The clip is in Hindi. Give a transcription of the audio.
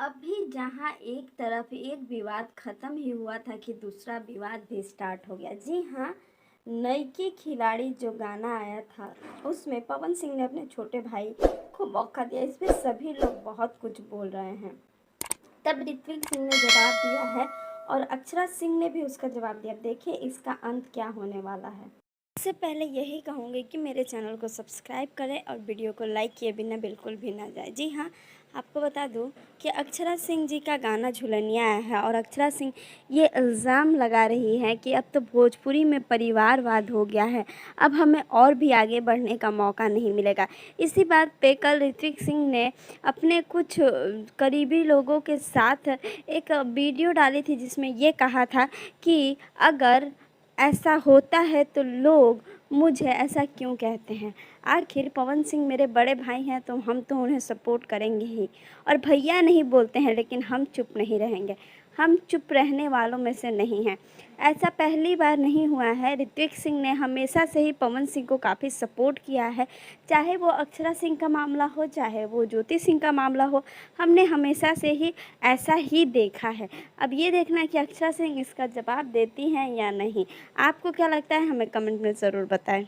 अभी जहाँ एक तरफ एक विवाद ख़त्म ही हुआ था कि दूसरा विवाद भी स्टार्ट हो गया। जी हाँ, नई खिलाड़ी जो गाना आया था उसमें पवन सिंह ने अपने छोटे भाई को मौका दिया। इस पे सभी लोग बहुत कुछ बोल रहे हैं। तब ऋत्विक सिंह ने जवाब दिया है और अक्षरा सिंह ने भी उसका जवाब दिया। देखिए इसका अंत क्या होने वाला है। इससे पहले यही कहूँगी कि मेरे चैनल को सब्सक्राइब करें और वीडियो को लाइक किए बिना बिल्कुल भी ना जाए। जी हाँ, आपको बता दूं कि अक्षरा सिंह जी का गाना झुलनिया आया है और अक्षरा सिंह ये इल्ज़ाम लगा रही है कि अब तो भोजपुरी में परिवारवाद हो गया है, अब हमें और भी आगे बढ़ने का मौका नहीं मिलेगा। इसी बात पे कल ऋत्विक सिंह ने अपने कुछ करीबी लोगों के साथ एक वीडियो डाली थी जिसमें ये कहा था कि अगर ऐसा होता है तो लोग मुझे ऐसा क्यों कहते हैं। आखिर पवन सिंह मेरे बड़े भाई हैं तो हम तो उन्हें सपोर्ट करेंगे ही। और भैया नहीं बोलते हैं लेकिन हम चुप नहीं रहेंगे, हम चुप रहने वालों में से नहीं हैं। ऐसा पहली बार नहीं हुआ है। ऋत्विक सिंह ने हमेशा से ही पवन सिंह को काफ़ी सपोर्ट किया है, चाहे वो अक्षरा सिंह का मामला हो चाहे वो ज्योति सिंह का मामला हो। हमने हमेशा से ही ऐसा ही देखा है। अब ये देखना है कि अक्षरा सिंह इसका जवाब देती हैं या नहीं। आपको क्या लगता है हमें कमेंट में ज़रूर बताएं।